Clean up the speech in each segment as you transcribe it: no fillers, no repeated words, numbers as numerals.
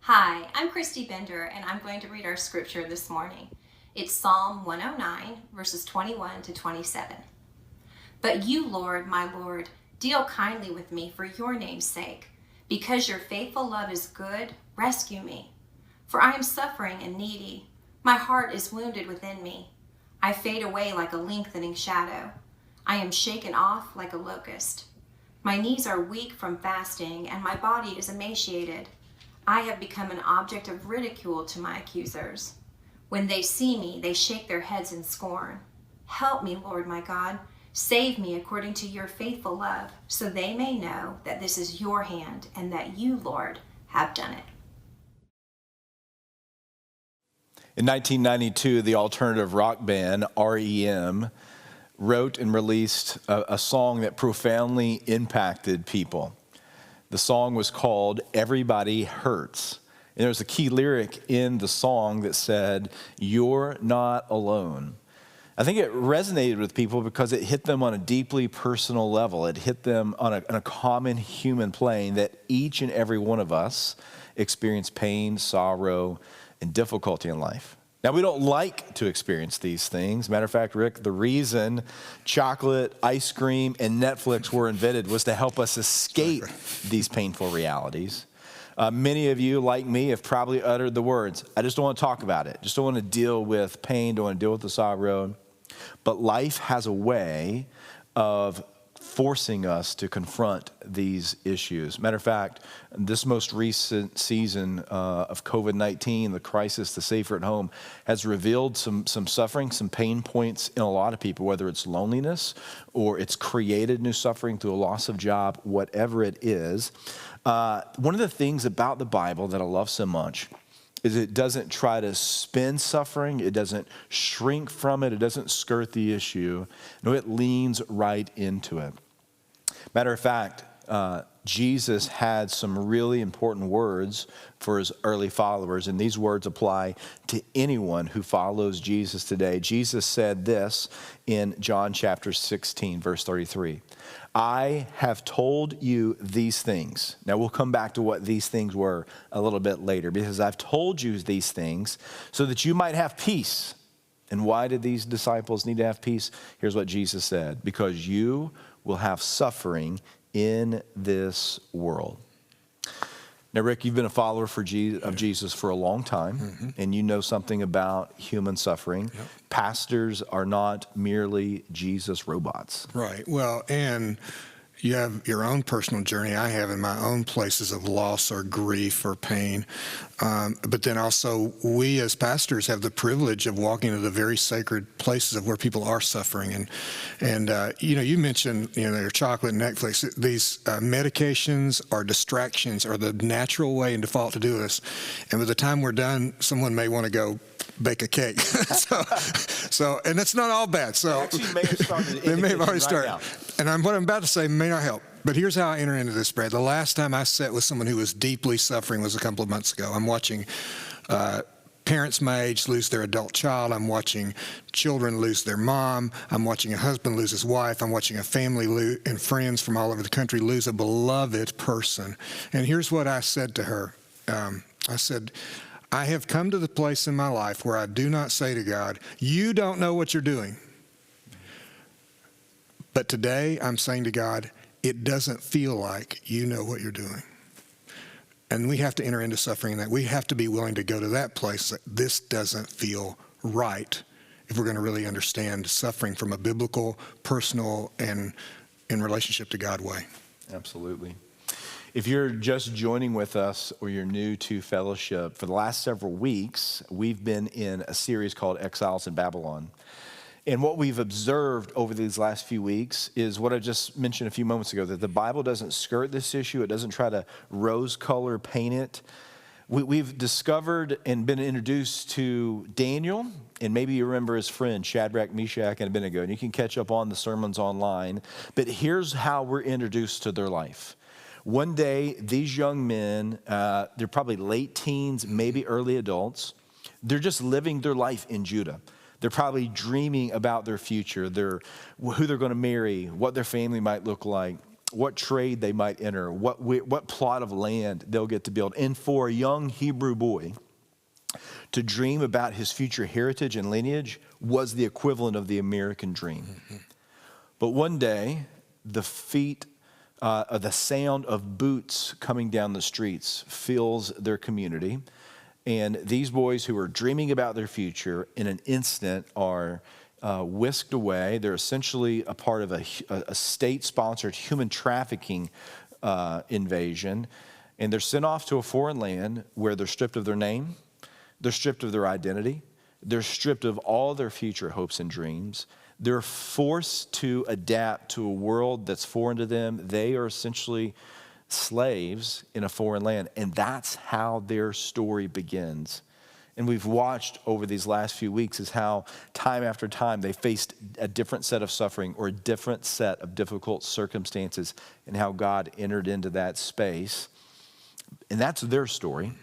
Hi, I'm Christy Bender, and I'm going to read our scripture this morning. It's Psalm 109, verses 21 to 27. But you, Lord, my Lord, deal kindly with me for your name's sake. Because your faithful love is good, rescue me. For I am suffering and needy. My heart is wounded within me. I fade away like a lengthening shadow. I am shaken off like a locust. My knees are weak from fasting, and my body is emaciated. I have become an object of ridicule to my accusers. When they see me, they shake their heads in scorn. Help me, Lord my God. Save me according to your faithful love, so they may know that this is your hand and that you, Lord, have done it. In 1992, the alternative rock band REM wrote and released a song that profoundly impacted people. The song was called Everybody Hurts. And there was a key lyric in the song that said, "You're not alone." I think it resonated with people because it hit them on a deeply personal level. It hit them on a common human plane that each and every one of us experience pain, sorrow, and difficulty in life. Now, we don't like to experience these things. Matter of fact, Rick, the reason chocolate, ice cream, and Netflix were invented was to help us escape these painful realities. Many of you, like me, have probably uttered the words, "I just don't want to talk about it. Just don't want to deal with pain, don't want to deal with the sorrow." But life has a way of forcing us to confront these issues. Matter of fact, this most recent season of COVID-19, the crisis, the safer at home, has revealed some suffering, some pain points in a lot of people, whether it's loneliness or it's created new suffering through a loss of job, whatever it is. One of the things about the Bible that I love so much is it doesn't try to spin suffering. It doesn't shrink from it. It doesn't skirt the issue. No, it leans right into it. Matter of fact, Jesus had some really important words for his early followers, and these words apply to anyone who follows Jesus today. Jesus said this in John chapter 16, verse 33. "I have told you these things." Now, we'll come back to what these things were a little bit later, because I've told you these things so that you might have peace. And why did these disciples need to have peace? Here's what Jesus said: because you will have suffering in this world. Now, Rick, you've been a follower of Jesus for a long time, and you know something about human suffering. Yep. Pastors are not merely Jesus robots. Right. Well, and you have your own personal journey. I have in my own places of loss or grief or pain. But then also, we as pastors have the privilege of walking into the very sacred places of where people are suffering. And you mentioned, your chocolate and Netflix. These medications or distractions are the natural way and default to do this. And by the time we're done, someone may want to go bake a cake. so, and that's not all bad. So They may have already started. And what I'm about to say may not help. But here's how I enter into this, Brad. The last time I sat with someone who was deeply suffering was a couple of months ago. I'm watching parents my age lose their adult child. I'm watching children lose their mom. I'm watching a husband lose his wife. I'm watching a family and friends from all over the country lose a beloved person. And here's what I said to her. I said, "I have come to the place in my life where I do not say to God, 'You don't know what you're doing.' But today I'm saying to God, 'It doesn't feel like you know what you're doing.'" And we have to enter into suffering in that. We have to be willing to go to that place that this doesn't feel right if we're going to really understand suffering from a biblical, personal, and in relationship to God way. Absolutely. If you're just joining with us or you're new to fellowship, for the last several weeks, we've been in a series called Exiles in Babylon. And what we've observed over these last few weeks is what I just mentioned a few moments ago, that the Bible doesn't skirt this issue. It doesn't try to rose color paint it. We've discovered and been introduced to Daniel, and maybe you remember his friend, Shadrach, Meshach, and Abednego, and you can catch up on the sermons online. But here's how we're introduced to their life. One day, these young men, they're probably late teens, maybe early adults. They're just living their life in Judah. They're probably dreaming about their future, who they're going to marry, what their family might look like. what trade they might enter, what plot of land they'll get to build. And for a young Hebrew boy to dream about his future heritage and lineage was the equivalent of the American dream. Mm-hmm. But one day, the sound of boots coming down the streets fills their community. And these boys who are dreaming about their future in an instant are whisked away. They're essentially a part of a state-sponsored human trafficking invasion. And they're sent off to a foreign land where they're stripped of their name, they're stripped of their identity, they're stripped of all their future hopes and dreams. They're forced to adapt to a world that's foreign to them. They are essentially slaves in a foreign land. And that's how their story begins. And we've watched over these last few weeks is how time after time they faced a different set of suffering or a different set of difficult circumstances and how God entered into that space. And that's their story.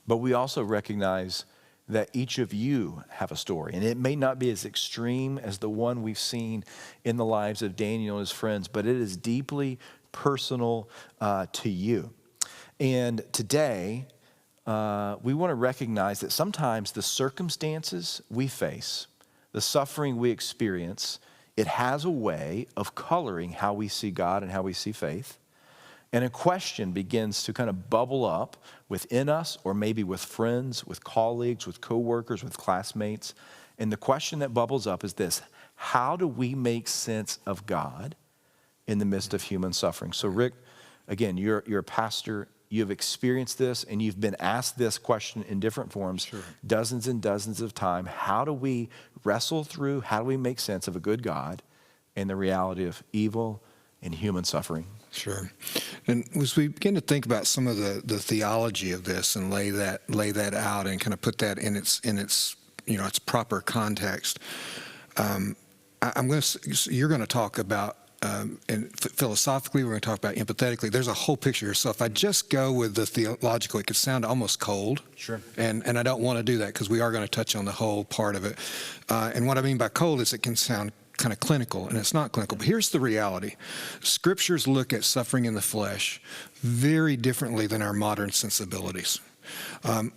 But we also recognize that each of you have a story. And it may not be as extreme as the one we've seen in the lives of Daniel and his friends, but it is deeply personal to you. And today, we want to recognize that sometimes the circumstances we face, the suffering we experience, it has a way of coloring how we see God and how we see faith. And a question begins to kind of bubble up within us, or maybe with friends, with colleagues, with coworkers, with classmates. And the question that bubbles up is this: how do we make sense of God in the midst of human suffering? So Rick, again, you're a pastor. You've experienced this, and you've been asked this question in different forms, sure, dozens and dozens of times. How do we wrestle through, how do we make sense of a good God and the reality of evil and human suffering? Sure. And as we begin to think about some of the theology of this and lay that out and kind of put that in its its proper context, you're going to talk about and philosophically, we're going to talk about empathetically. There's a whole picture here. So if I just go with the theological, it could sound almost cold. Sure. And I don't want to do that because we are going to touch on the whole part of it. And what I mean by cold is it can sound kind of clinical, and it's not clinical. But here's the reality. Scriptures look at suffering in the flesh very differently than our modern sensibilities.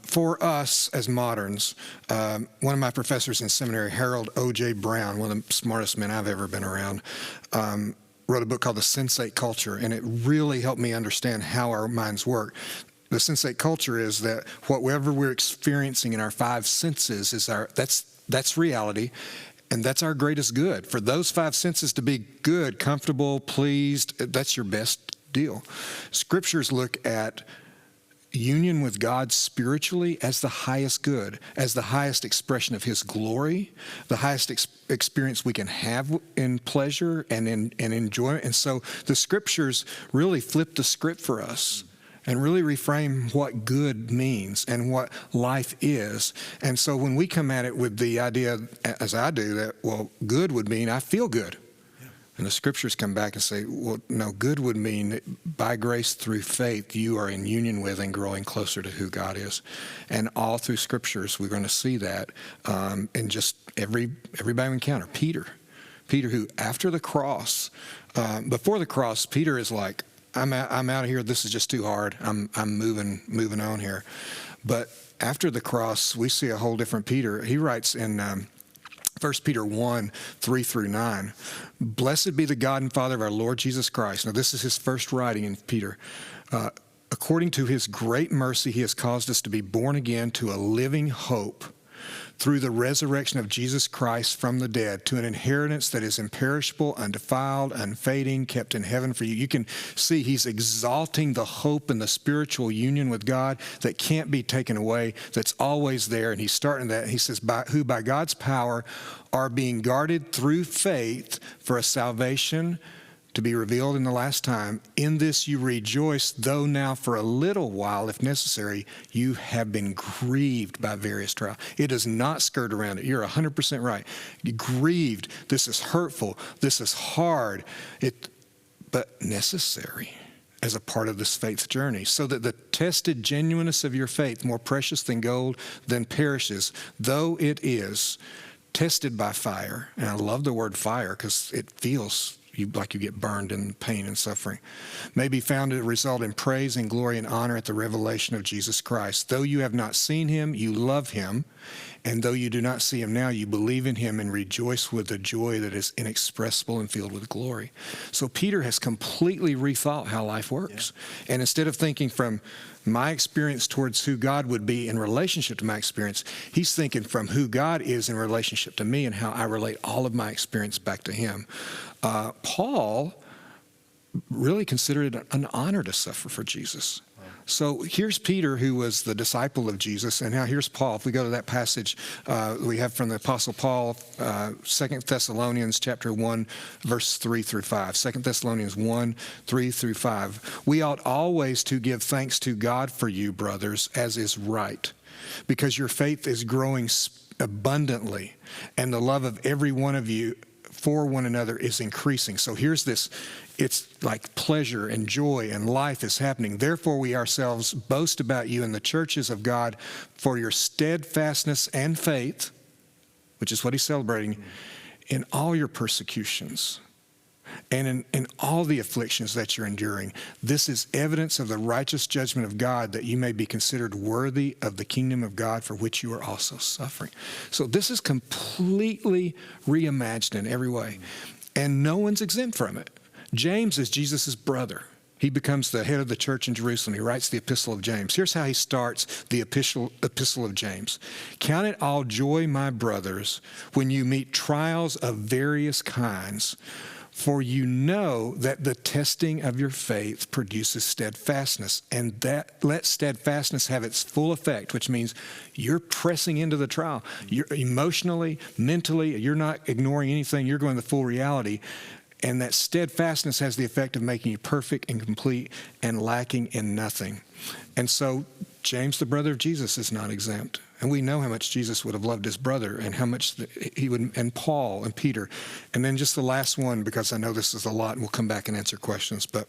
For us as moderns, one of my professors in seminary, Harold O.J. Brown, one of the smartest men I've ever been around, wrote a book called The Sensate Culture, and it really helped me understand how our minds work. The sensate culture is that whatever we're experiencing in our five senses is that's reality. And that's our greatest good. For those five senses to be good, comfortable, pleased, that's your best deal. Scriptures look at union with God spiritually as the highest good, as the highest expression of His glory, the highest experience we can have in pleasure and in enjoyment. And so the Scriptures really flip the script for us and really reframe what good means and what life is. And so when we come at it with the idea, as I do, that, well, good would mean I feel good. Yeah. And the Scriptures come back and say, well, no, good would mean that by grace through faith, you are in union with and growing closer to who God is. And all through Scriptures, we're going to see that in just everybody we encounter. Peter, who after the cross, before the cross, Peter is like, I'm out of here. This is just too hard. I'm moving on here. But after the cross, we see a whole different Peter. He writes in 1 Peter 1, 3 through 9, "Blessed be the God and Father of our Lord Jesus Christ." Now, this is his first writing in Peter. "According to His great mercy, He has caused us to be born again to a living hope through the resurrection of Jesus Christ from the dead, to an inheritance that is imperishable, undefiled, unfading, kept in heaven for you." You can see he's exalting the hope and the spiritual union with God that can't be taken away, that's always there. And he's starting that. He says, who by God's power are being guarded through faith for a salvation to be revealed in the last time. In this you rejoice, though now for a little while, if necessary, you have been grieved by various trials. It does not skirt around it. You're 100% right. Grieved. This is hurtful. This is hard. But necessary as a part of this faith journey, so that the tested genuineness of your faith, more precious than gold, then perishes, though it is tested by fire. And I love the word fire because it feels you get burned in pain and suffering, may be found to result in praise and glory and honor at the revelation of Jesus Christ. Though you have not seen him, you love him. And though you do not see him now, you believe in him and rejoice with a joy that is inexpressible and filled with glory. So Peter has completely rethought how life works. Yeah. And instead of thinking from my experience towards who God would be in relationship to my experience, he's thinking from who God is in relationship to me and how I relate all of my experience back to him. Paul really considered it an honor to suffer for Jesus. So here's Peter, who was the disciple of Jesus, and now here's Paul. If we go to that passage we have from the Apostle Paul, 2 Thessalonians chapter 1, verse 3 through 5. 2 Thessalonians 1, 3 through 5. We ought always to give thanks to God for you, brothers, as is right, because your faith is growing abundantly, and the love of every one of you for one another is increasing. So here's this, it's like pleasure and joy and life is happening. Therefore we ourselves boast about you in the churches of God for your steadfastness and faith, which is what he's celebrating, in all your persecutions and in all the afflictions that you're enduring. This is evidence of the righteous judgment of God, that you may be considered worthy of the kingdom of God for which you are also suffering. So this is completely reimagined in every way, and no one's exempt from it. James is Jesus' brother. He becomes the head of the church in Jerusalem. He writes the Epistle of James. Here's how he starts the Epistle of James. Count it all joy, my brothers, when you meet trials of various kinds, for you know that the testing of your faith produces steadfastness, and that let steadfastness have its full effect, which means you're pressing into the trial. You're emotionally, mentally, you're not ignoring anything. You're going to the full reality. And that steadfastness has the effect of making you perfect and complete and lacking in nothing. And so James, the brother of Jesus, is not exempt. And we know how much Jesus would have loved his brother, and how much he would, and Paul and Peter. And then just the last one, because I know this is a lot, and we'll come back and answer questions. But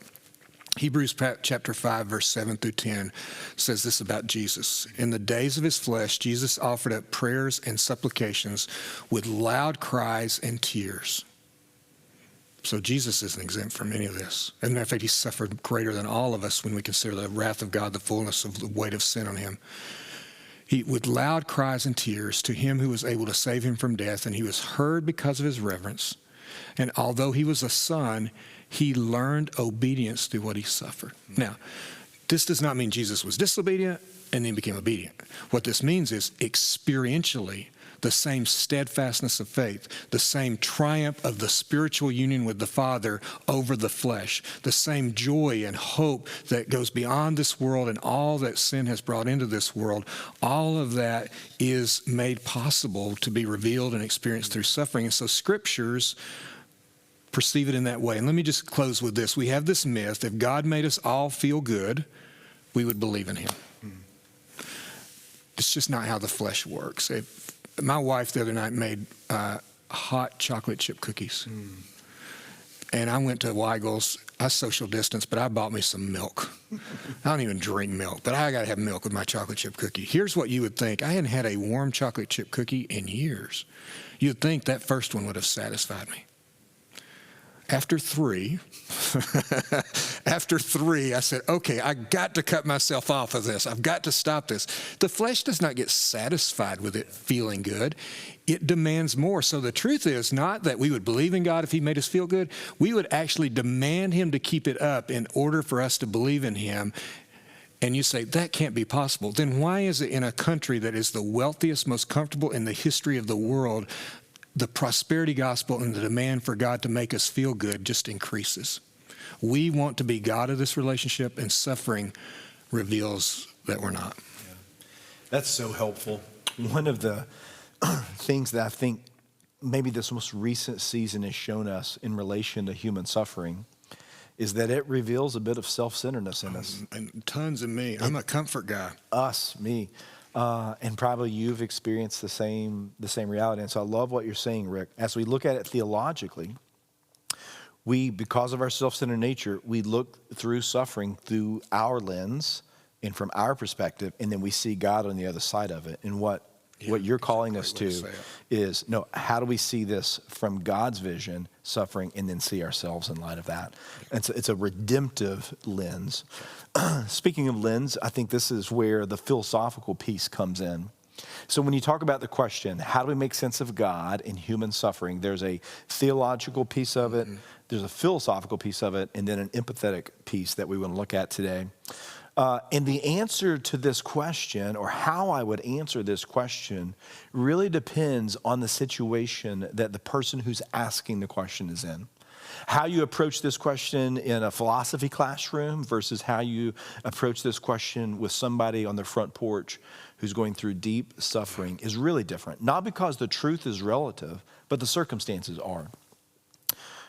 Hebrews chapter 5, verse 7 through 10 says this about Jesus. In the days of his flesh, Jesus offered up prayers and supplications with loud cries and tears. So Jesus isn't exempt from any of this. As a matter of fact, he suffered greater than all of us when we consider the wrath of God, the fullness of the weight of sin on him. He, with loud cries and tears, to him who was able to save him from death, and he was heard because of his reverence. And although he was a son, he learned obedience through what he suffered. Now, this does not mean Jesus was disobedient and then became obedient. What this means is experientially, the same steadfastness of faith, the same triumph of the spiritual union with the Father over the flesh, the same joy and hope that goes beyond this world and all that sin has brought into this world. All of that is made possible to be revealed and experienced through suffering. And so scriptures perceive it in that way. And let me just close with this. We have this myth: if God made us all feel good, we would believe in him. It's just not how the flesh works. My wife the other night made hot chocolate chip cookies. And I went to Weigel's. I social distanced, but I bought me some milk. I don't even drink milk, but I got to have milk with my chocolate chip cookie. Here's what you would think. I hadn't had a warm chocolate chip cookie in years. You'd think that first one would have satisfied me. After three, I said, okay, I got to cut myself off of this. I've got to stop this. The flesh does not get satisfied with it feeling good. It demands more. So the truth is not that we would believe in God if he made us feel good. We would actually demand him to keep it up in order for us to believe in him. And you say, that can't be possible. Then why is it in a country that is the wealthiest, most comfortable in the history of the world, the prosperity gospel and the demand for God to make us feel good just increases? We want to be God of this relationship, and suffering reveals that we're not. Yeah. That's so helpful. One of the things that I think maybe this most recent season has shown us in relation to human suffering is that it reveals a bit of self-centeredness in us. And tons of me. I'm a comfort guy. Me. And probably you've experienced the same reality. And so I love what you're saying, Rick. As we look at it theologically, because of our self-centered nature, we look through suffering through our lens and from our perspective, and then we see God on the other side of it. And what What you're calling that's us a great way to to say is, no, how do we see this from God's vision, suffering, and then see ourselves in light of that? It's a redemptive lens. Speaking of lens, I think this is where the philosophical piece comes in. So when you talk about the question, how do we make sense of God in human suffering, there's a theological piece of it, there's a philosophical piece of it, and then an empathetic piece that we want to look at today. And the answer to this question, or how I would answer this question, really depends on the situation that the person who's asking the question is in. How you approach this question in a philosophy classroom versus how you approach this question with somebody on the front porch who's going through deep suffering is really different. Not because the truth is relative, but the circumstances are.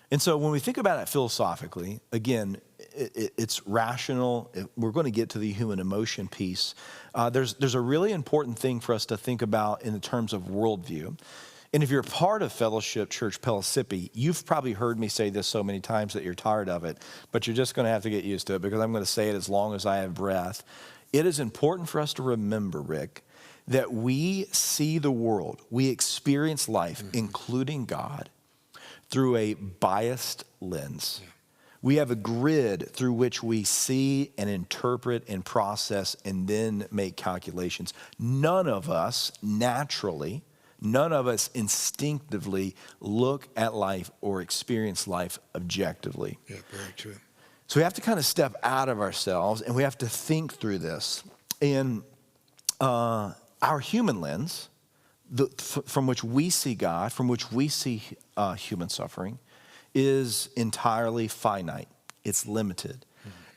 And so when we think about it philosophically, again, it's rational. We're going to get to the human emotion piece. There's a really important thing for us to think about in terms of worldview. And if you're a part of Fellowship Church Pellissippi, you've probably heard me say this so many times that you're tired of it, but you're just going to have to get used to it because I'm going to say it as long as I have breath. It is important for us to remember, Rick, that we see the world, we experience life, including God, through a biased lens. Yeah. We have a grid through which we see and interpret and process and then make calculations. None of us naturally, none of us instinctively look at life or experience life objectively. Yeah, very true. So we have to kind of step out of ourselves and we have to think through this. And our human lens, from which we see God, from which we see human suffering, is entirely finite. It's limited.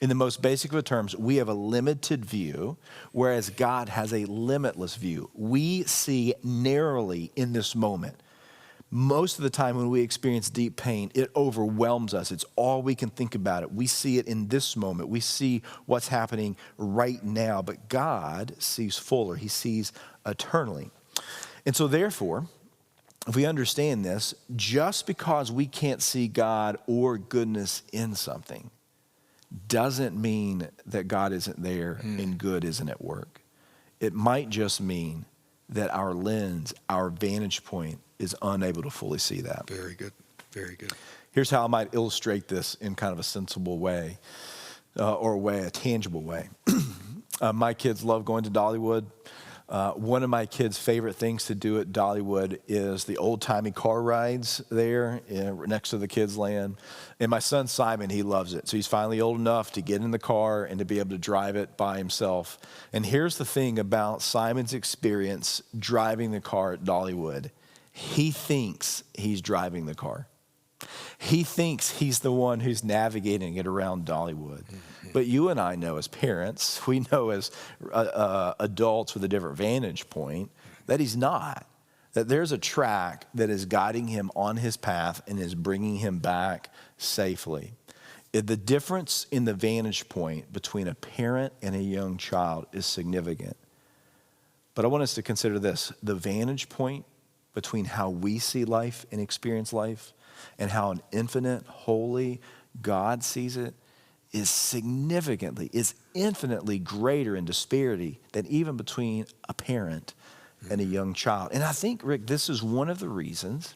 In the most basic of terms, we have a limited view, whereas God has a limitless view. We see narrowly in this moment. Most of the time when we experience deep pain, it overwhelms us. It's all we can think about it. We see it in this moment. We see what's happening right now. But God sees fuller. He sees eternally. And so therefore, if we understand this, just because we can't see God or goodness in something doesn't mean that God isn't there and good isn't at work. It might just mean that our lens, our vantage point is unable to fully see that. Very good. Very good. Here's how I might illustrate this in kind of a sensible way, a tangible way. My kids love going to Dollywood. One of my kids' favorite things to do at Dollywood is the old-timey car rides there next to the kids' land. And my son Simon, he loves it. So he's finally old enough to get in the car and to be able to drive it by himself. And here's the thing about Simon's experience driving the car at Dollywood. He thinks he's driving the car. He thinks he's the one who's navigating it around Dollywood. But you and I know as parents, we know as adults with a different vantage point, that he's not. That there's a track that is guiding him on his path and is bringing him back safely. The difference in the vantage point between a parent and a young child is significant. But I want us to consider this. The vantage point between how we see life and experience life and how an infinite, holy God sees it is infinitely greater in disparity than even between a parent and a young child. And I think, Rick, this is one of the reasons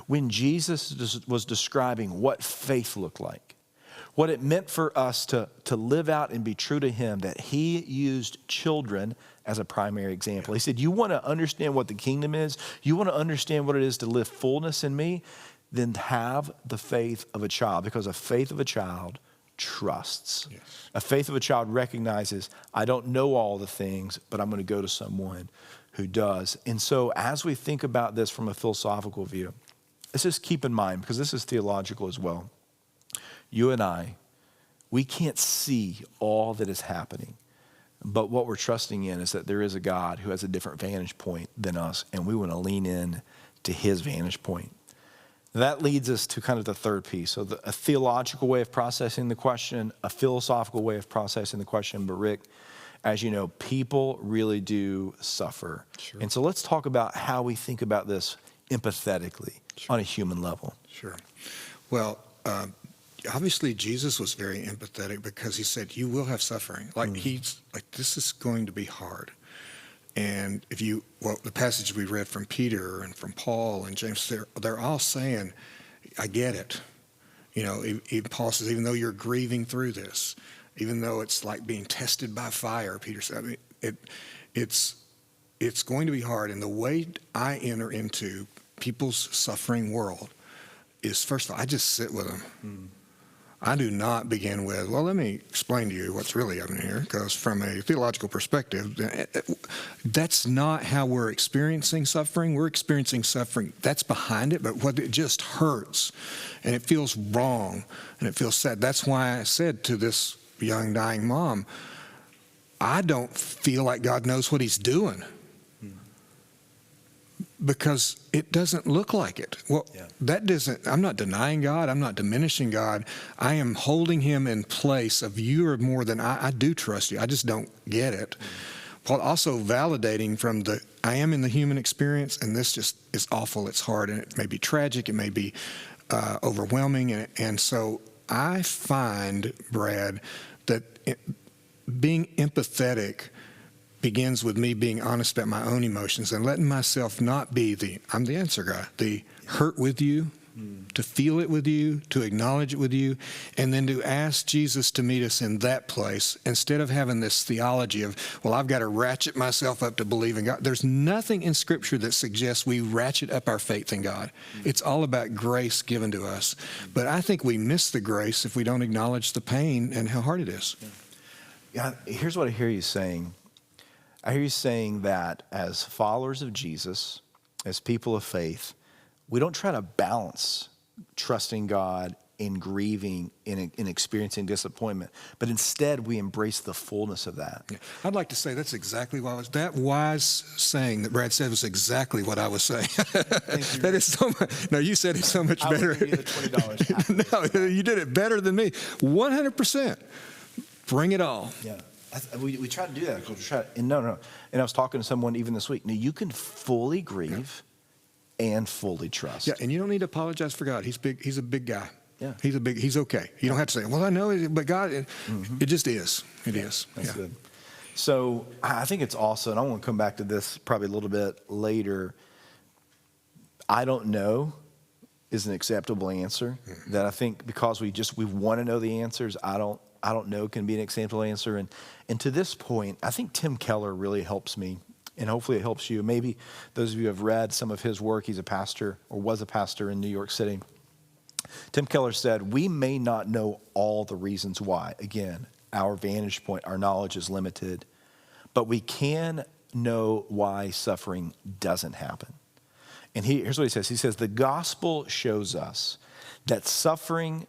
when Jesus was describing what faith looked like, what it meant for us to live out and be true to him, that he used children as a primary example. He said, you want to understand what the kingdom is? You want to understand what it is to live fullness in me? Then have the faith of a child, because a faith of a child trusts. Yes. A faith of a child recognizes, I don't know all the things, but I'm going to go to someone who does. And so as we think about this from a philosophical view, let's just keep in mind, because this is theological as well, you and I, we can't see all that is happening. But what we're trusting in is that there is a God who has a different vantage point than us, and we want to lean in to his vantage point. That leads us to kind of the third piece. So a theological way of processing the question, a philosophical way of processing the question. But Rick, as you know, people really do suffer. Sure. And so let's talk about how we think about this empathetically on a human level. Sure. Well, obviously Jesus was very empathetic because he said, you will have suffering. Like this is going to be hard. And the passage we read from Peter and from Paul and James, they're all saying, I get it. Paul says, even though you're grieving through this, even though it's like being tested by fire, Peter said, it's going to be hard. And the way I enter into people's suffering world is, first of all, I just sit with them. I do not begin with, well, let me explain to you what's really happening here, because from a theological perspective, that's not how we're experiencing suffering. We're experiencing suffering. That's behind it, but what it just hurts, and it feels wrong, and it feels sad. That's why I said to this young dying mom, I don't feel like God knows what he's doing. Because it doesn't look like it. Well, I'm not denying God. I'm not diminishing God. I am holding him in place of you are more than I do trust you. I just don't get it. But also validating from I am in the human experience, and this just is awful. It's hard, and it may be tragic. It may be overwhelming. And so I find, Brad, that being empathetic begins with me being honest about my own emotions and letting myself not be I'm the answer guy, the hurt with you, to feel it with you, to acknowledge it with you, and then to ask Jesus to meet us in that place instead of having this theology of, well, I've got to ratchet myself up to believe in God. There's nothing in Scripture that suggests we ratchet up our faith in God. It's all about grace given to us. But I think we miss the grace if we don't acknowledge the pain and how hard it is. Yeah, here's what I hear you saying. I hear you saying that as followers of Jesus, as people of faith, we don't try to balance trusting God in grieving, in experiencing disappointment, but instead we embrace the fullness of that. Yeah. I'd like to say that's exactly what that wise saying that Brad said was exactly what I was saying. That is so much. No, you said it so much better. I would give you the $20. No, you did it better than me. 100%. Bring it all. Yeah. We try to do that. No. And I was talking to someone even this week. No, you can fully grieve and fully trust. Yeah, and you don't need to apologize for God. He's big. He's a big guy. Yeah. He's okay. You don't have to say, well, I know it, but God, it just is. It is. That's good. So I think it's also, and I want to come back to this probably a little bit later, I don't know is an acceptable answer. That I think because we want to know the answers, I don't know can be an acceptable answer. And to this point, I think Tim Keller really helps me, and hopefully it helps you. Maybe those of you who have read some of his work, he's a pastor or was a pastor in New York City. Tim Keller said, we may not know all the reasons why. Again, our vantage point, our knowledge is limited, but we can know why suffering doesn't happen. And here's what he says. He says, the gospel shows us that suffering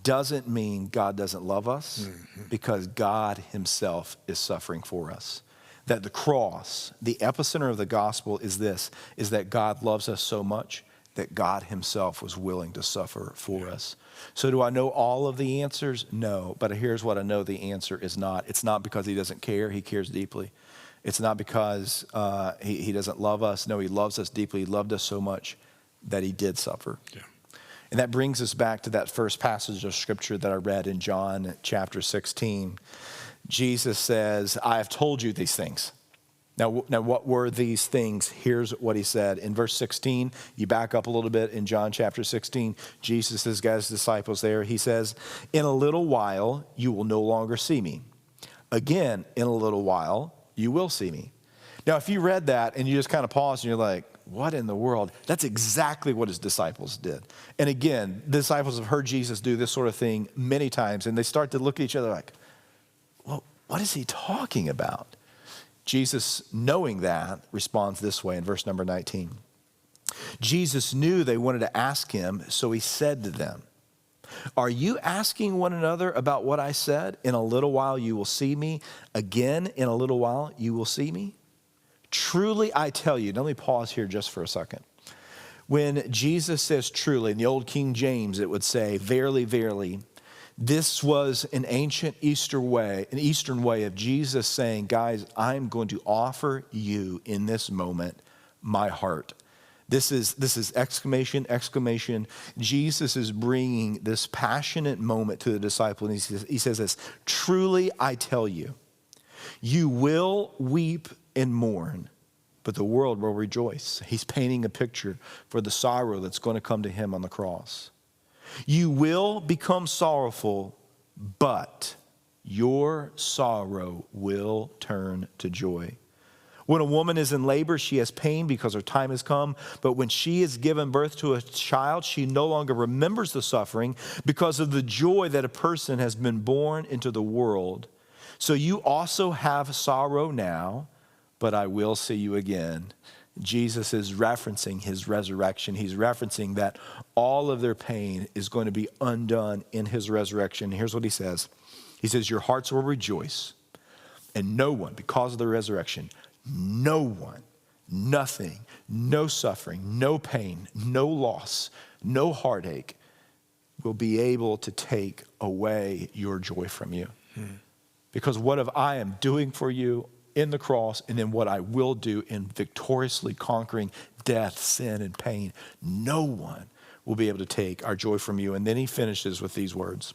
doesn't mean God doesn't love us, because God himself is suffering for us. That the cross, the epicenter of the gospel is that God loves us so much that God himself was willing to suffer for us. So do I know all of the answers? No, but here's what I know the answer is not. It's not because he doesn't care, he cares deeply. It's not because he doesn't love us. No, he loves us deeply. He loved us so much that he did suffer. Yeah. And that brings us back to that first passage of scripture that I read in John chapter 16. Jesus says, I have told you these things. Now, what were these things? Here's what he said. In verse 16, you back up a little bit in John chapter 16, Jesus has got his disciples there. He says, in a little while, you will no longer see me. Again, in a little while, you will see me. Now, if you read that and you just kind of pause and you're like, what in the world? That's exactly what his disciples did. And again, the disciples have heard Jesus do this sort of thing many times, and they start to look at each other like, well, what is he talking about? Jesus, knowing that, responds this way in verse number 19. Jesus knew they wanted to ask him, so he said to them, are you asking one another about what I said? In a little while you will see me. Again, in a little while you will see me. Truly I tell you, now let me pause here just for a second. When Jesus says truly, in the old King James it would say, verily, verily, this was an ancient Eastern way of Jesus saying, guys, I'm going to offer you in this moment my heart. This is exclamation, exclamation. Jesus is bringing this passionate moment to the disciple, and he says this, truly I tell you, you will weep and mourn, but the world will rejoice. He's painting a picture for the sorrow that's going to come to him on the cross. You will become sorrowful, but your sorrow will turn to joy. When a woman is in labor, she has pain because her time has come. But when she has given birth to a child, she no longer remembers the suffering because of the joy that a person has been born into the world. So you also have sorrow now, but I will see you again. Jesus is referencing his resurrection. He's referencing that all of their pain is going to be undone in his resurrection. Here's what he says. He says, your hearts will rejoice, and no one, because of the resurrection, no one, nothing, no suffering, no pain, no loss, no heartache will be able to take away your joy from you. Because what I am doing for you in the cross, and then what I will do in victoriously conquering death, sin, and pain, no one will be able to take our joy from you. And then he finishes with these words.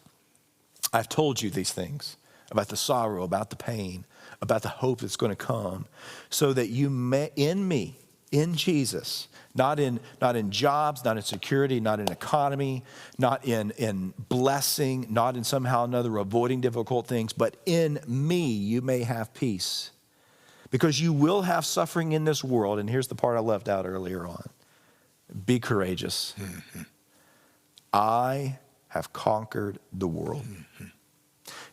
I've told you these things about the sorrow, about the pain, about the hope that's going to come, so that you may, in me, in Jesus, not in jobs, not in security, not in economy, not in blessing, not in somehow another avoiding difficult things, but in me you may have peace. Because you will have suffering in this world, and here's the part I left out earlier on. Be courageous. I have conquered the world.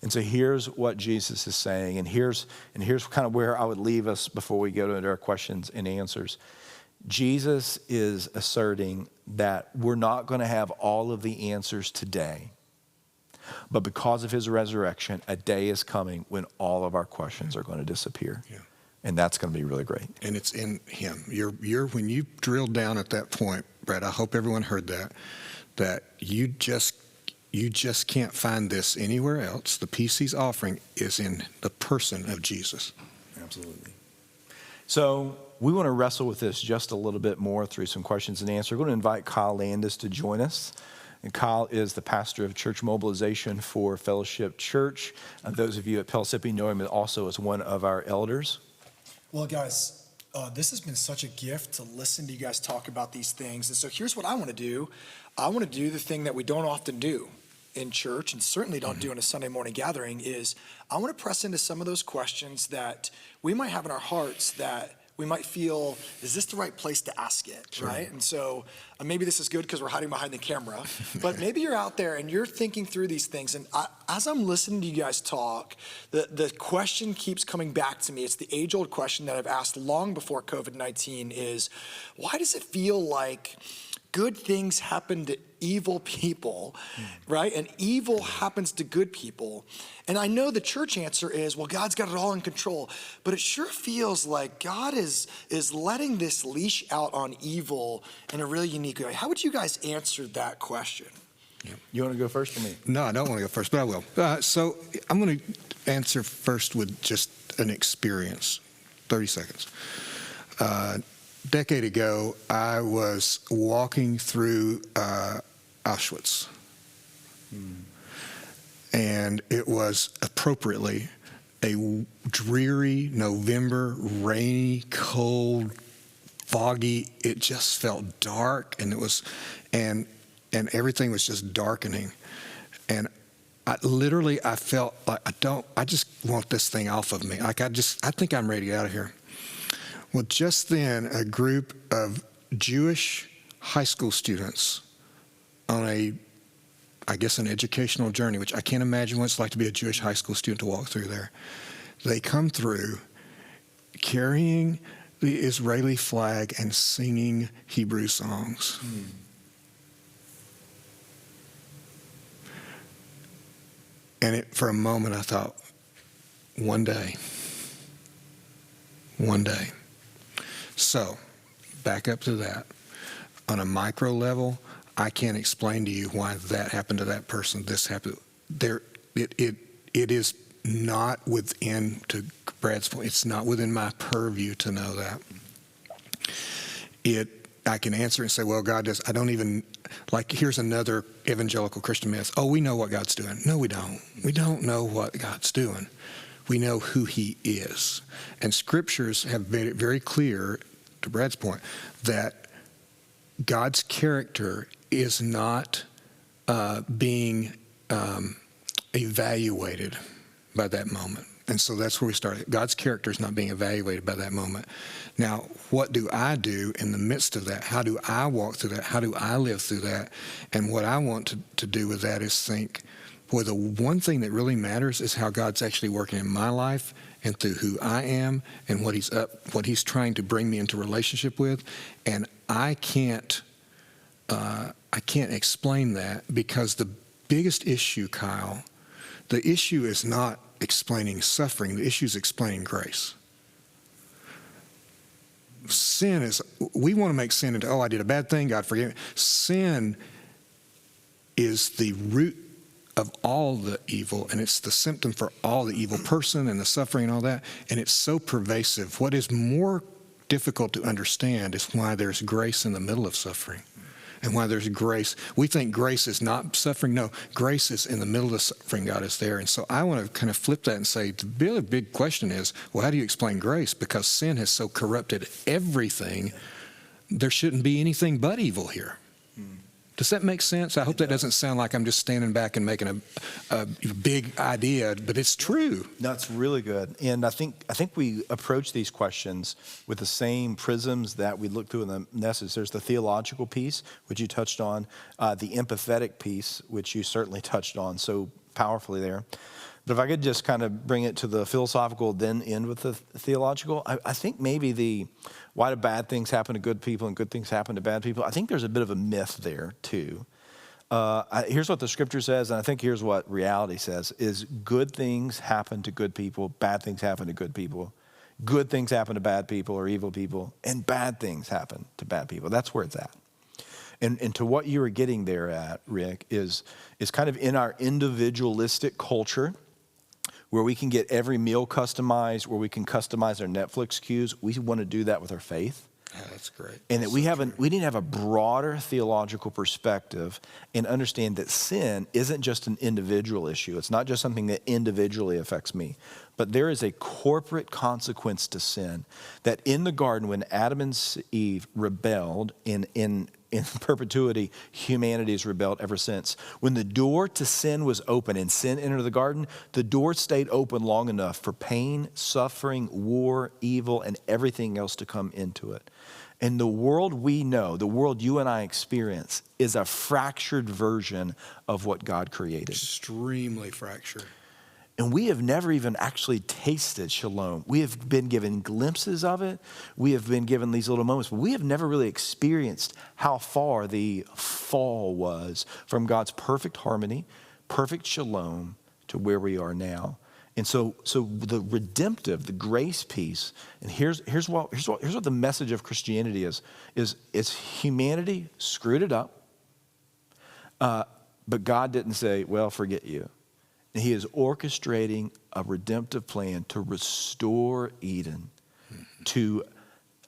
And so here's what Jesus is saying, and here's kind of where I would leave us before we go into our questions and answers. Jesus is asserting that we're not going to have all of the answers today, but because of his resurrection, a day is coming when all of our questions are going to disappear. Yeah. And that's going to be really great. And it's in him. You're when you drill down at that point, Brett, I hope everyone heard that you just can't find this anywhere else. The peace he's offering is in the person of Jesus. Absolutely. So we want to wrestle with this just a little bit more through some questions and answers. We're going to invite Kyle Landis to join us. And Kyle is the pastor of church mobilization for Fellowship Church. Those of you at Pellissippi know him also as one of our elders. Well, guys, this has been such a gift to listen to you guys talk about these things. And so here's what I want to do. I want to do the thing that we don't often do in church, and certainly don't do in a Sunday morning gathering, is I want to press into some of those questions that we might have in our hearts that we might feel, is this the right place to ask it, sure. Right? And so maybe this is good because we're hiding behind the camera, but maybe you're out there and you're thinking through these things. And as I'm listening to you guys talk, the question keeps coming back to me. It's the age-old question that I've asked long before COVID-19 is, why does it feel like good things happen to evil people, right? And evil happens to good people. And I know the church answer is, well, God's got it all in control. But it sure feels like God is letting this leash out on evil in a really unique way. How would you guys answer that question? Yeah. You want to go first or me? No, I don't want to go first, but I will. So I'm going to answer first with just an experience, 30 seconds. Decade ago, I was walking through Auschwitz, and it was appropriately a dreary November, rainy, cold, foggy. It just felt dark, and and everything was just darkening, and I felt like I just want this thing off of me. Like I think I'm ready to get out of here. Well, just then, a group of Jewish high school students on an educational journey, which I can't imagine what it's like to be a Jewish high school student to walk through there. They come through carrying the Israeli flag and singing Hebrew songs. And for a moment, I thought, one day. So, back up to that. On a micro level, I can't explain to you why that happened to that person, this happened. It is not within, to Brad's point, it's not within my purview to know that. I can answer and say, well, God does, I don't even, like, here's another evangelical Christian myth. Oh, we know what God's doing. No, we don't. We don't know what God's doing. We know who he is. And scriptures have made it very clear to Brad's point, that God's character is not being evaluated by that moment. And so that's where we started. God's character is not being evaluated by that moment. Now, what do I do in the midst of that? How do I walk through that? How do I live through that? And what I want to do with that is think, boy, the one thing that really matters is how God's actually working in my life and through who I am and what he's trying to bring me into relationship with. And I can't explain that, because the biggest issue, Kyle, the issue is not explaining suffering. The issue is explaining grace. Sin is, we want to make sin into, oh, I did a bad thing, God forgive me. Sin is the root of all the evil, and it's the symptom for all the evil, person and the suffering and all that, and it's so pervasive. What is more difficult to understand is why there's grace in the middle of suffering. And why there's grace. We think grace is not suffering. No, grace is in the middle of suffering. God is there. And so I want to kind of flip that and say, the really big question is, well, how do you explain grace? Because sin has so corrupted everything, there shouldn't be anything but evil here. Does that make sense? I hope that doesn't sound like I'm just standing back and making a big idea, but it's true. No, it's really good. And I think we approach these questions with the same prisms that we look through in the message. There's the theological piece, which you touched on, the empathetic piece, which you certainly touched on so powerfully there. But if I could just kind of bring it to the philosophical, then end with the theological, I think maybe the why do bad things happen to good people and good things happen to bad people? I think there's a bit of a myth there too. Here's what the scripture says, and I think here's what reality says, is good things happen to good people, bad things happen to good people. Good things happen to bad people or evil people, and bad things happen to bad people. That's where it's at. And to what you were getting there at, Rick, is kind of in our individualistic culture, where we can get every meal customized, where we can customize our Netflix queues. We want to do that with our faith. Yeah, that's great. And that we didn't have a broader theological perspective and understand that sin isn't just an individual issue. It's not just something that individually affects me, but there is a corporate consequence to sin. That in the garden, when Adam and Eve rebelled, in perpetuity, humanity has rebelled ever since. When the door to sin was open and sin entered the garden, the door stayed open long enough for pain, suffering, war, evil, and everything else to come into it. And the world we know, the world you and I experience, is a fractured version of what God created. Extremely fractured. And we have never even actually tasted shalom. We have been given glimpses of it. We have been given these little moments, but we have never really experienced how far the fall was from God's perfect harmony, perfect shalom, to where we are now. And so the redemptive, the grace piece, and here's what the message of Christianity is humanity screwed it up, but God didn't say, well, forget you. He is orchestrating a redemptive plan to restore Eden, to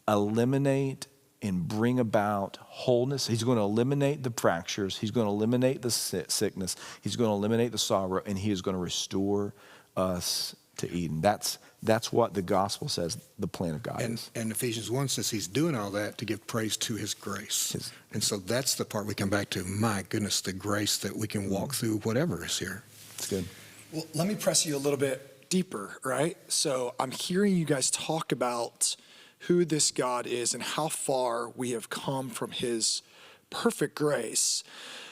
eliminate and bring about wholeness. He's going to eliminate the fractures. He's going to eliminate the sickness. He's going to eliminate the sorrow, and he is going to restore us to Eden. That's what the gospel says the plan of God is. And Ephesians 1 says he's doing all that to give praise to his grace. And so that's the part we come back to. My goodness, the grace that we can walk through whatever is here. It's good. Well, let me press you a little bit deeper, right? So I'm hearing you guys talk about who this God is and how far we have come from his perfect grace.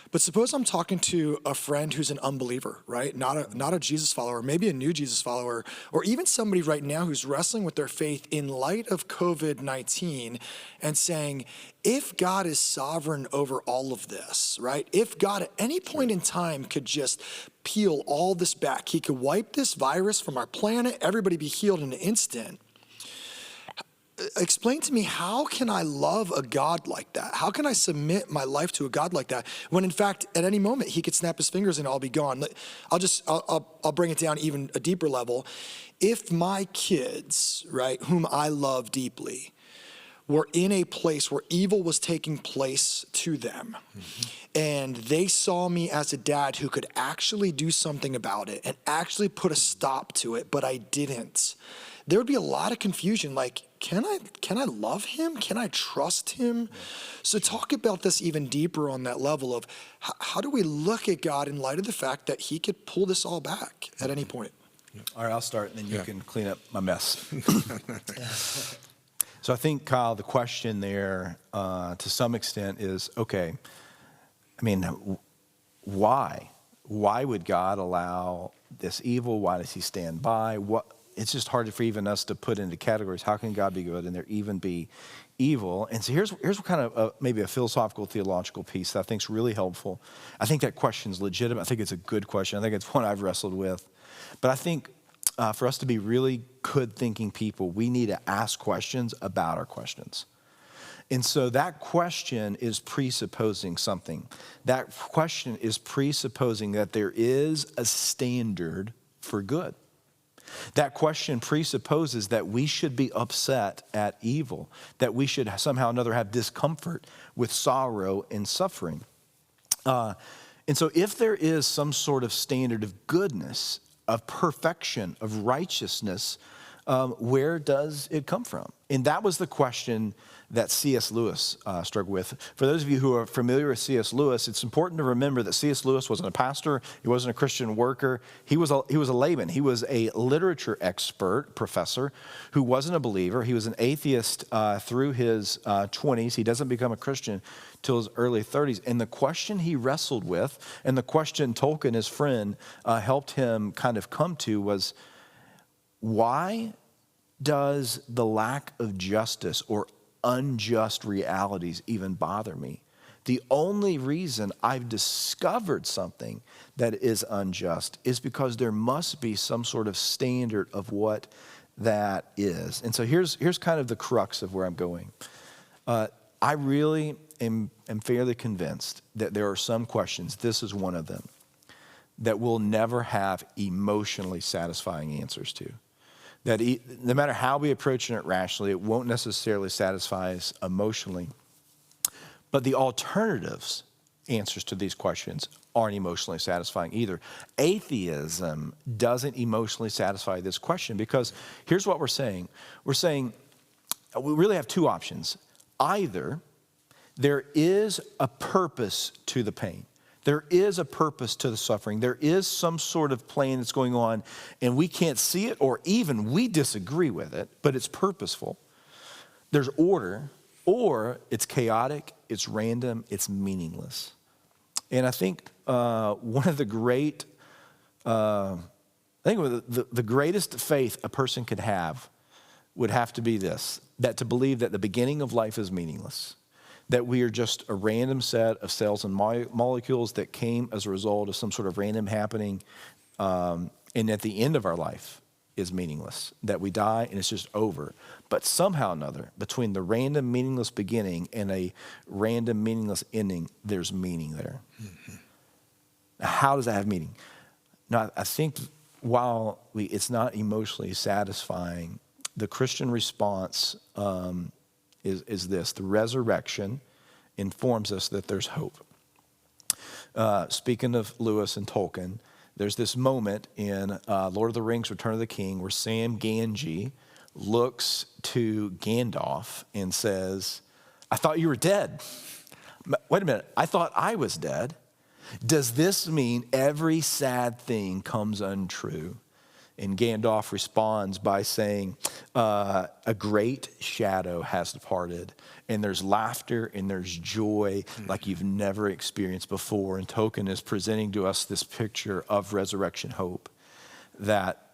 But suppose I'm talking to a friend who's an unbeliever, right? Not a Jesus follower, maybe a new Jesus follower, or even somebody right now who's wrestling with their faith in light of COVID-19 and saying, if God is sovereign over all of this, right? If God at any point in time could just peel all this back, he could wipe this virus from our planet, everybody be healed in an instant. Explain to me, how can I love a God like that? How can I submit my life to a God like that when in fact at any moment he could snap his fingers and I'll be gone? I'll bring it down even a deeper level. If my kids, right, whom I love deeply, were in a place where evil was taking place to them, and they saw me as a dad who could actually do something about it and actually put a stop to it, but I didn't, there would be a lot of confusion. Like, can I love him? Can I trust him? So talk about this even deeper on that level of how do we look at God in light of the fact that he could pull this all back at any point? All right, I'll start, and then you can clean up my mess. So I think, Kyle, the question there, to some extent, is, okay, I mean, why? Why would God allow this evil? Why does he stand by? It's just hard for even us to put into categories. How can God be good and there even be evil? And so here's what kind of maybe a philosophical, theological piece that I think is really helpful. I think that question's legitimate. I think it's a good question. I think it's one I've wrestled with. But I think for us to be really good thinking people, we need to ask questions about our questions. And so that question is presupposing something. That question is presupposing that there is a standard for good. That question presupposes that we should be upset at evil, that we should somehow or another have discomfort with sorrow and suffering. And so if there is some sort of standard of goodness, of perfection, of righteousness, where does it come from? And that was the question that C.S. Lewis struggled with. For those of you who are familiar with C.S. Lewis, it's important to remember that C.S. Lewis wasn't a pastor. He wasn't a Christian worker. He was a layman. He was a literature expert, professor, who wasn't a believer. He was an atheist through his 20s. He doesn't become a Christian till his early 30s. And the question he wrestled with, and the question Tolkien, his friend, helped him kind of come to was, why does the lack of justice or unjust realities even bother me? The only reason I've discovered something that is unjust is because there must be some sort of standard of what that is. And so here's kind of the crux of where I'm going. I really am fairly convinced that there are some questions, this is one of them, that we'll never have emotionally satisfying answers to. That no matter how we approach it rationally, it won't necessarily satisfy us emotionally. But the alternatives, answers to these questions, aren't emotionally satisfying either. Atheism doesn't emotionally satisfy this question because here's what we're saying. We're saying we really have two options. Either there is a purpose to the pain. There is a purpose to the suffering. There is some sort of plan that's going on, and we can't see it, or even we disagree with it, but it's purposeful. There's order, or it's chaotic, it's random, it's meaningless. And I think one of the great, the greatest faith a person could have would have to be this, that to believe that the beginning of life is meaningless. That we are just a random set of cells and molecules that came as a result of some sort of random happening, and at the end of our life is meaningless, that we die and it's just over. But somehow or another, between the random meaningless beginning and a random meaningless ending, there's meaning there. Mm-hmm. Now, how does that have meaning? Now, I think while it's not emotionally satisfying, the Christian response is this: the resurrection informs us that there's hope. Speaking of Lewis and Tolkien, there's this moment in Lord of the Rings, Return of the King, where Sam Gamgee looks to Gandalf and says, I thought you were dead. Wait a minute, I thought I was dead. Does this mean every sad thing comes untrue? And Gandalf responds by saying, a great shadow has departed, and there's laughter and there's joy like you've never experienced before. And Tolkien is presenting to us this picture of resurrection hope, that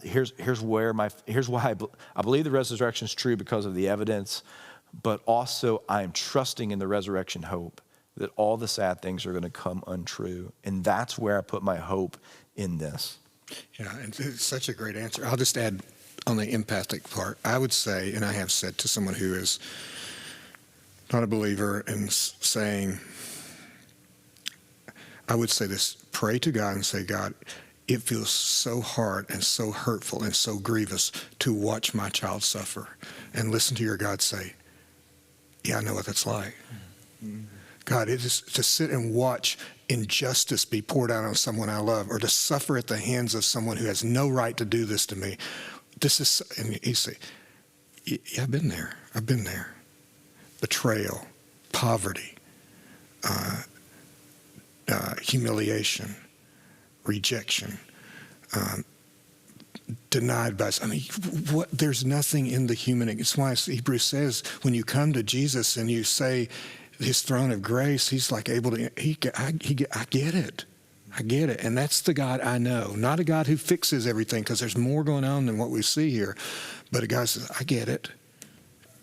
here's why I believe the resurrection is true, because of the evidence, but also I am trusting in the resurrection hope that all the sad things are going to come untrue. And that's where I put my hope in this. Yeah, and it's such a great answer. I'll just add on the empathic part. I would say, and I have said to someone who is not a believer and saying, I would say this: pray to God and say, God, it feels so hard and so hurtful and so grievous to watch my child suffer. And listen to your God say, yeah, I know what that's like. Mm-hmm. God, it is to sit and watch injustice be poured out on someone I love, or to suffer at the hands of someone who has no right to do this to me. this is, and he say, yeah, I've been there. I've been there. Betrayal, poverty, humiliation, rejection, denied by us. I mean, there's nothing in the human. It's why Hebrews says when you come to Jesus and you say his throne of grace, he's like able to, I get it. I get it. And that's the God I know. Not a God who fixes everything, because there's more going on than what we see here. But a God says, I get it.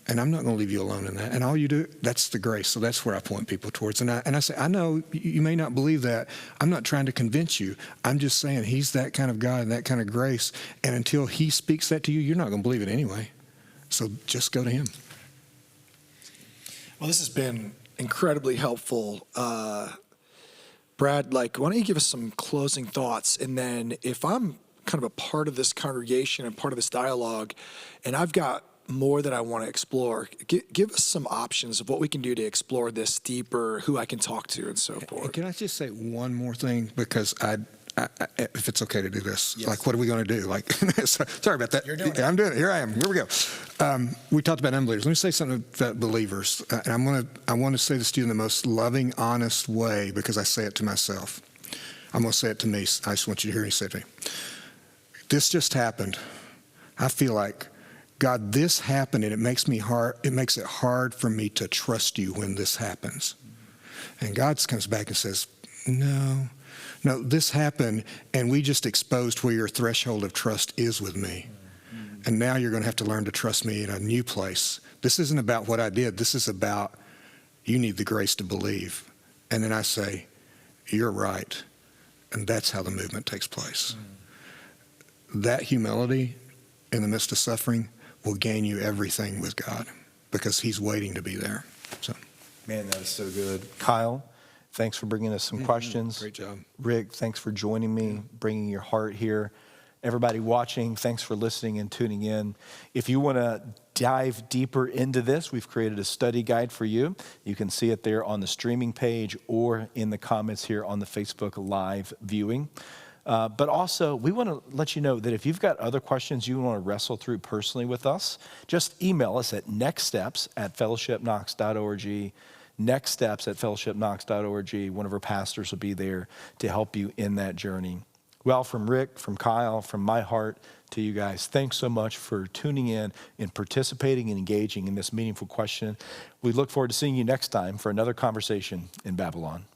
And I'm not going to leave you alone in that. And all you do, that's the grace. So that's where I point people towards. And I say, I know you may not believe that. I'm not trying to convince you. I'm just saying he's that kind of God and that kind of grace. And until he speaks that to you, you're not going to believe it anyway. So just go to him. Well, this has been incredibly helpful. Brad, why don't you give us some closing thoughts? And then if I'm kind of a part of this congregation and part of this dialogue, and I've got more that I want to explore, give us some options of what we can do to explore this deeper, who I can talk to, and so forth. And can I just say one more thing? Because if it's okay to do this, Yes. like, what are we going to do? Like, sorry about that. You're doing it. I'm doing it. Here I am. Here we go. We talked about unbelievers. Let me say something about believers. And I want to say this to you in the most loving, honest way, because I say it to myself. I'm going to say it to me. I just want you to hear me say it to me. This just happened. I feel like, God, this happened, and it makes it hard for me to trust you when this happens. And God comes back and says, no, this happened, and we just exposed where your threshold of trust is with me. And now you're going to have to learn to trust me in a new place. This isn't about what I did. This is about you need the grace to believe. And then I say, you're right. And that's how the movement takes place. That humility in the midst of suffering will gain you everything with God, because he's waiting to be there. So, Man, that is so good. Kyle, thanks for bringing us some questions. Great job. Rick, thanks for joining me, bringing your heart here. Everybody watching, thanks for listening and tuning in. If you want to dive deeper into this, we've created a study guide for you. You can see it there on the streaming page or in the comments here on the Facebook Live viewing. But also, we want to let you know that if you've got other questions you want to wrestle through personally with us, just email us at nextsteps@fellowshipknox.org, nextsteps@fellowshipknox.org. One of our pastors will be there to help you in that journey. Well, from Rick, from Kyle, from my heart to you guys, thanks so much for tuning in and participating and engaging in this meaningful question. We look forward to seeing you next time for another conversation in Babylon.